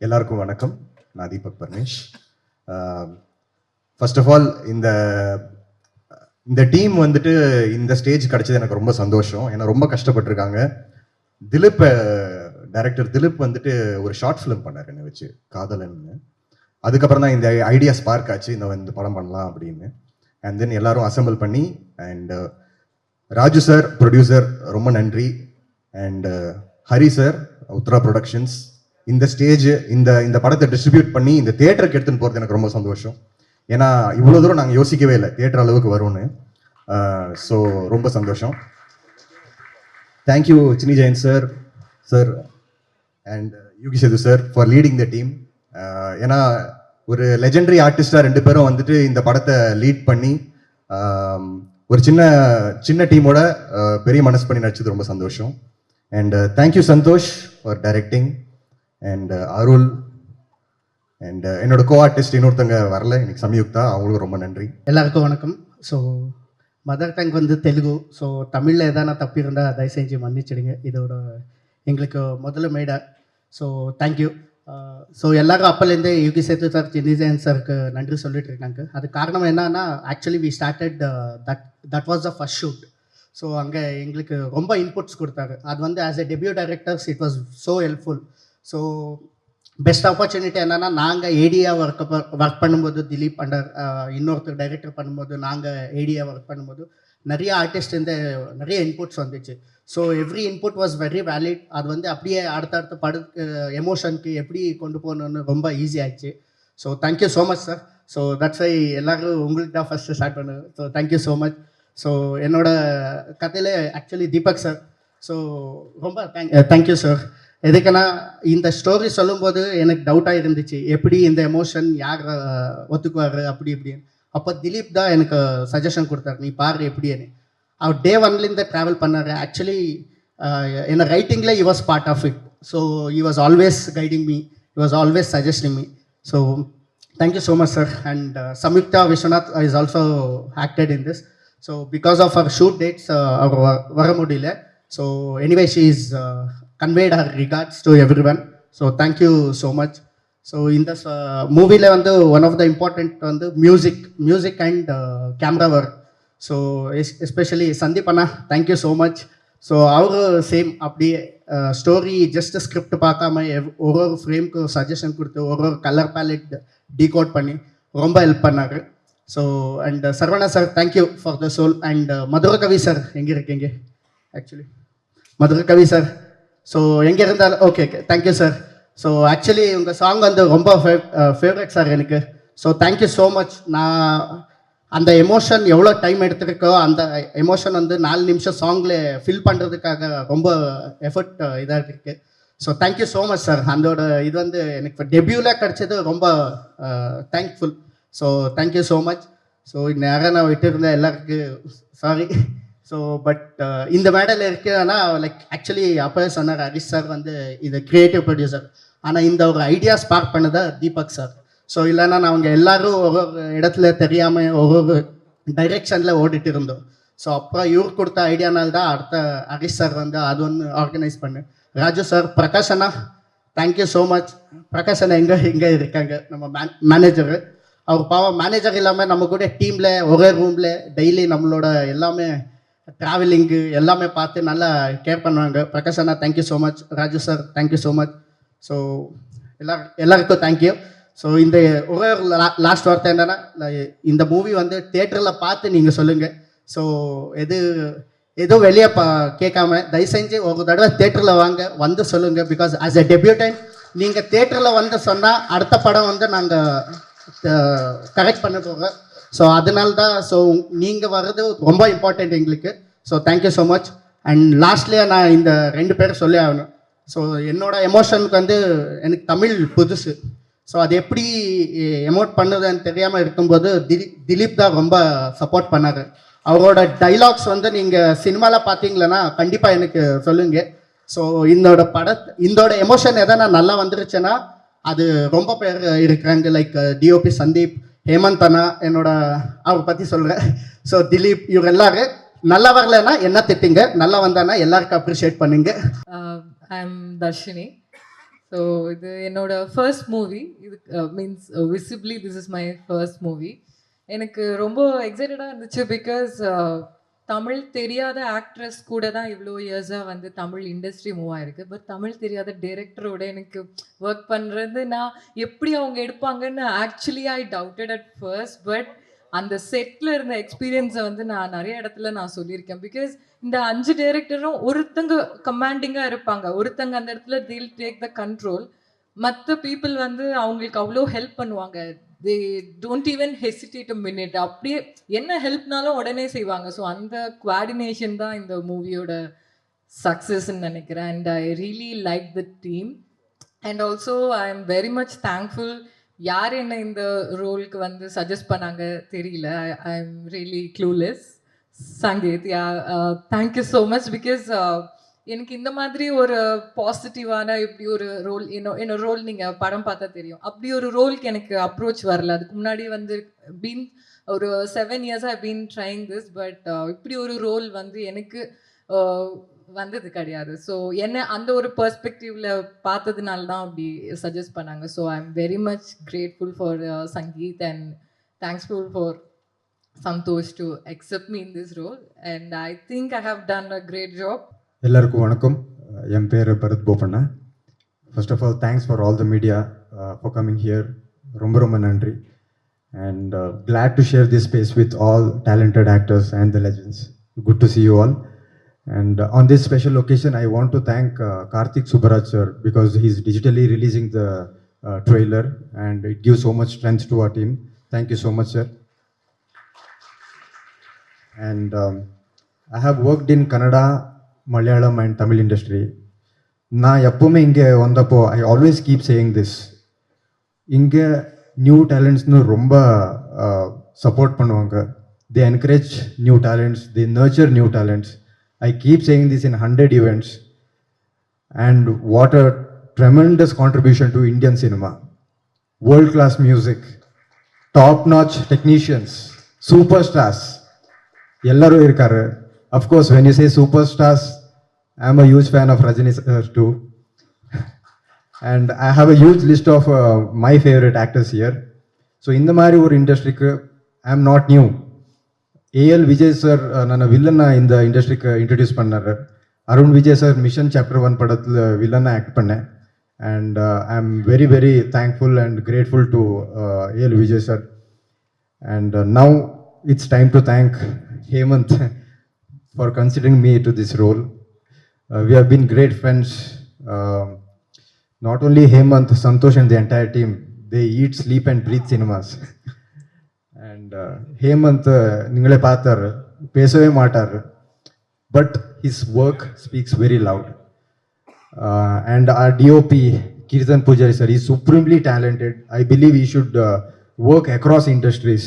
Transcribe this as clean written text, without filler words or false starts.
எல்லாருக்கும் வணக்கம். நான் தீபக் பர்மேஷ். ஃபர்ஸ்ட் ஆஃப் ஆல் இந்த டீம் வந்துட்டு இந்த ஸ்டேஜ் கிடைச்சது எனக்கு ரொம்ப சந்தோஷம். ஏன்னா ரொம்ப கஷ்டப்பட்டிருக்காங்க. திலீப், டைரக்டர் திலீப் வந்துட்டு ஒரு ஷார்ட் ஃபிலிம் பண்ணார் என்னை வச்சு, காதலன்னு. அதுக்கப்புறம் தான் இந்த ஐடியா ஸ்பார்க் ஆச்சு, இந்த படம் பண்ணலாம் அப்படின்னு. அண்ட் தென் எல்லாரும் அசம்பிள் பண்ணி, அண்ட் ராஜு சார் ப்ரொடியூசர், ரொம்ப நன்றி. And Hari sir, Uthra productions, இந்த ஸ்டேஜ் இந்த படத்தை டிஸ்ட்ரிபியூட் பண்ணி இந்த தியேட்டருக்கு எடுத்துன்னு போகிறது எனக்கு ரொம்ப சந்தோஷம். ஏன்னா இவ்வளோ தூரம் நாங்கள் யோசிக்கவே இல்லை தியேட்டர் அளவுக்கு வரும்னு. ஸோ ரொம்ப சந்தோஷம். Thank you Cini Jayan sir and Yugi Sethu sir for leading the team. ஏன்னா ஒரு லெஜெண்டரி ஆர்டிஸ்டாக ரெண்டு பேரும் வந்துட்டு இந்த படத்தை லீட் பண்ணி ஒரு சின்ன டீமோட பெரிய மனசு பண்ணி நடிச்சது ரொம்ப சந்தோஷம். And thank you Santhosh for directing. And Arul and என்னோட கோ ஆர்டிஸ்ட் இன்னொருத்தங்க வரல இன்னைக்கு, சம்யுக்தா, அவங்களுக்கு ரொம்ப நன்றி. எல்லாருக்கும் வணக்கம். ஸோ மதர் டங் வந்து தெலுங்கு. ஸோ தமிழில் எதனா தப்பி இருந்தால் தயவு செஞ்சு மன்னிச்சிடுங்க. இதோட எங்களுக்கு முதல்ல மேடை. So thank you. ஸோ எல்லாரும் அப்போலேருந்தே யூகி சேத்து சார், சினி ஜெயன் சாருக்கு நன்றி சொல்லிட்டு இருக்காங்க. அது காரணம் என்னன்னா, actually we started that was the first shoot. So அங்கே எங்களுக்கு ரொம்ப இன்புட்ஸ் கொடுத்தாரு. அது வந்து as a debut directors it was so helpful. So best opportunity என்னென்னா, நாங்கள் ஏடியாக ஒர்க் பண்ணும்போது, திலீப் அண்டர் இன்னொருத்தர் டைரக்டர் பண்ணும்போது, நாங்கள் ஏடியாக ஒர்க் பண்ணும்போது நிறைய ஆர்டிஸ்ட் நிறைய இன்புட்ஸ் வந்துச்சு. So every input was very valid. அது வந்து அப்படியே அடுத்தடுத்த படத்துக்கு எமோஷனுக்கு எப்படி கொண்டு போகணுன்னு ரொம்ப ஈஸி ஆயிடுச்சு. So thank you so much sir. So that's why எல்லோரும் உங்களுக்கு தான் ஃபஸ்ட்டு ஸ்டார்ட் பண்ணுது. So thank you so much. So என்னோட கதையில் ஆக்சுவலி தீபக் சார். ஸோ ரொம்ப தேங்க்யூ சார். எதுக்குன்னா, இந்த ஸ்டோரி சொல்லும்போது எனக்கு டவுட்டாக இருந்துச்சு, எப்படி இந்த எமோஷன் யார் ஒத்துக்குவார் அப்படி இப்படின்னு. அப்போ திலீப் தான் எனக்கு சஜஷன் கொடுத்தாரு, நீ பாரு எப்படின்னு. அவர் டே ஒன்லேருந்து ட்ராவல் பண்ணார். ஆக்சுவலி என்ன ரைட்டிங்கில் he was part of it. So he was always guiding me, he was always suggesting me. So thank you so much sir. And Samyuktha Viswanath is also acted in this. So because of அவர் shoot dates அவர் வர முடியல. So anyway she is conveyed her regards to everyone. So thank you so much. So in this movie la vandu one of the important vandu music and camera work. So especially Sandeep anna, thank you so much. So our same appdi story just a script paakama ஒரு frame ku suggestion கொடுத்து ஒரு color palette decode பண்ணி ரொம்ப help பண்ணாரு. So and Sarvana sir, thank you for the soul. And Madhurakavi sir எங்க இருக்கீங்க? Actually Madhurakavi sir, so எங்கே இருந்தாலும் okay thank you sir. So actually உங்கள் சாங் வந்து ரொம்ப ஃபேவரட் சார் எனக்கு. So thank you so much. நான் அந்த எமோஷன் எவ்வளோ டைம் எடுத்துருக்கோ அந்த எமோஷன் வந்து 4 நிமிஷம் சாங்கில் ஃபில் பண்ணுறதுக்காக ரொம்ப எஃபர்ட் இதாக இருக்குது. So thank you so much sir. அதோட இது வந்து எனக்கு டெபியூவில் கிடச்சது ரொம்ப thankful. So thank you so much. So நேரம் நான் விட்டு இருந்தேன் எல்லாருக்கும் சாரி. ஸோ பட் இந்த மேடல் இருக்குன்னா, லைக் ஆக்சுவலி அப்போ சொன்னார் ஹரிஷ் சார் வந்து இது கிரியேட்டிவ் ப்ரொடியூசர், ஆனால் இந்த ஒரு ஐடியா ஸ்பார்க் பண்ணதை தீபக் சார். ஸோ இல்லைன்னா நாங்கள் எல்லோரும் ஒரு இடத்துல தெரியாமல் ஒரு டைரெக்ஷனில் ஓடிட்டு இருந்தோம். ஸோ அப்புறம் இவர் கொடுத்த ஐடியானால தான் அடுத்த ஹரிஷ் சார் வந்து அது ஒன்று ஆர்கனைஸ் பண்ணு. ராஜு சார், பிரகாஷ் அண்ணா, தேங்க்யூ ஸோ மச். பிரகாஷ் அண்ணா எங்கே இருக்காங்க, நம்ம மேனேஜரு. அவர் பாவம் மேனேஜர் இல்லாமல் நம்ம கூட டீமில் ஒரே ரூமில் டெய்லி நம்மளோட எல்லாமே ட்ராவலிங்கு எல்லாமே பார்த்து நல்லா கேர் பண்ணுவாங்க. பிரகாஷ் அண்ணா, thank you so much. Raju sir, thank you so much. So எல்லாருக்கும் தேங்க்யூ. ஸோ இந்த ஒரே லாஸ்ட் வார்த்தை என்னென்னா, இந்த மூவி வந்து தியேட்டரில் பார்த்து நீங்கள் சொல்லுங்கள். ஸோ எதுவும் வெளியே கேட்காம தயவு செஞ்சு ஒரு தடவை தியேட்டரில் வந்து சொல்லுங்கள். பிகாஸ் ஆஸ் எ டெபியூட்டன் நீங்கள் தியேட்டரில் வந்து சொன்னால் அடுத்த படம் வந்து நாங்கள் கரெக்ட் பண்ண போகிறோம். ஸோ அதனால தான் ஸோ நீங்கள் வர்றது ரொம்ப இம்பார்ட்டண்ட் எங்களுக்கு. So thank you so much. And லாஸ்ட்லேயே நான் இந்த 2 பேரும் சொல்லி ஆகணும். ஸோ என்னோடய எமோஷனுக்கு வந்து எனக்கு தமிழ் புதுசு. ஸோ அது எப்படி எமோட் பண்ணுதுன்னு தெரியாமல் இருக்கும்போது திலீப் தான் ரொம்ப சப்போர்ட் பண்ணார். அவரோட டைலாக்ஸ் வந்து நீங்கள் சினிமாவில் பார்த்தீங்களன்னா கண்டிப்பாக எனக்கு சொல்லுங்கள். ஸோ இதோட எமோஷன் எதனா நல்லா வந்துருச்சுன்னா அது ரொம்ப பேர் இருக்கிறாங்க. லைக் டிஓபி சந்தீப், ஹேமந்த் அண்ணா, என்னோட அவரை பற்றி சொல்கிறேன். ஸோ திலீப், இவர் எல்லாரும் நல்லா வரலன்னா என்ன திட்டுங்க, நல்லா வந்தானா எல்லாருக்கும் அப்ரிஷியேட் பண்ணுங்க. I am Dharshini. ஸோ இது என்னோட ஃபர்ஸ்ட் மூவி. இது means visibly this is my first movie. எனக்கு ரொம்ப எக்ஸைட்டடாக இருந்துச்சு பிகாஸ் தமிழ் தெரியாத ஆக்ட்ரஸ் கூட தான் இவ்வளோ இயர்ஸாக வந்து தமிழ் இண்டஸ்ட்ரி மூவ் ஆயிருக்கு. பட் தமிழ் தெரியாத டைரக்டரோட எனக்கு ஒர்க் பண்ணுறது நான் எப்படி அவங்க எடுப்பாங்கன்னு actually I doubted at first. But அந்த செட்டில் இருந்த எக்ஸ்பீரியன்ஸை வந்து நான் நிறைய இடத்துல நான் சொல்லியிருக்கேன். பிகாஸ் இந்த 5 டைரக்டரும் ஒருத்தங்க கமாண்டிங்காக இருப்பாங்க, ஒருத்தங்க அந்த இடத்துல தில் டேக் த கண்ட்ரோல். மற்ற பீப்புள் வந்து அவங்களுக்கு அவ்வளோ ஹெல்ப் பண்ணுவாங்க. They don't even hesitate a minute. அப்படியே என்ன ஹெல்ப்னாலும் உடனே செய்வாங்க. ஸோ அந்த குவாடினேஷன் தான் இந்த மூவியோட சக்ஸஸ்ன்னு நினைக்கிறேன். And I really like the team. And also I M very much thankful. யார் என்ன இந்த ரோலுக்கு வந்து சஜஸ்ட் பண்ணாங்க தெரியல. I am really clueless. Sangeeth, yeah, thank you so much. Because எனக்கு இந்த மாதிரி ஒரு பாசிட்டிவான இப்படி ஒரு ரோல், என்னோட ரோல் நீங்கள் படம் பார்த்தா தெரியும், அப்படி ஒரு ரோலுக்கு எனக்கு அப்ரோச் வரல. அதுக்கு முன்னாடி வந்து பீன் ஒரு 7 இயர்ஸாக I been trying this. But இப்படி ஒரு ரோல் வந்து எனக்கு வந்தது கிடையாது. ஸோ என்ன அந்த ஒரு பெர்ஸ்பெக்டிவ்ல பார்த்ததுனால தான் அப்படி சஜஸ்ட் பண்ணாங்க. So I am very much grateful for Sangeeth and thanksful for Santosh to accept me in this role, and I think I have done a great job. எல்லாருக்கும் வணக்கம். என் பேர் Bharath Bopanna. First of all thanks for all the media for coming here. ரொம்ப ரொம்ப நன்றி. And glad to share this space with all talented actors and the legends. Good to see you all. And on this special occasion, I want to thank Karthik Subbaraj sir because he's digitally releasing the trailer and it gives so much strength to our team. Thank you so much, sir. And I have worked in Kannada, Malayalam and Tamil industry. நான் எப்போவுமே இங்கே வந்தப்போ I always keep saying this, இங்கே new டேலண்ட்ஸ்னு ரொம்ப support பண்ணுவாங்க. They encourage new talents, they nurture new talents. I keep saying this in 100 events. And what a tremendous contribution to Indian cinema. World class music, top notch technicians, superstars. எல்லாரும் இருக்காரு. Of course when you say superstars, I'm a huge fan of Rajini sir too. And I have a huge list of my favourite actors here. So இந்த மாதிரி ஒரு இண்டஸ்ட்ரிக்கு I'm not new. AL Vijay sir நான் வில்லனை இந்த இண்டஸ்ட்ரிக்கு introduce பண்ணார். Arun Vijay sir mission chapter 1 படத்தில் வில்லனை ஆக்ட் பண்ணேன். And I am very very thankful and grateful to AL Vijay sir. And now it's time to thank Hemant for considering me to this role. We have been great friends. Not only Hemant, Santosh and the entire team, they eat, sleep and breathe cinemas. And Hemant, ningale paathar, pesave maatar, but his work speaks very loud. And our DOP, Kirtan Pujari sir, is supremely talented. I believe he should work across industries.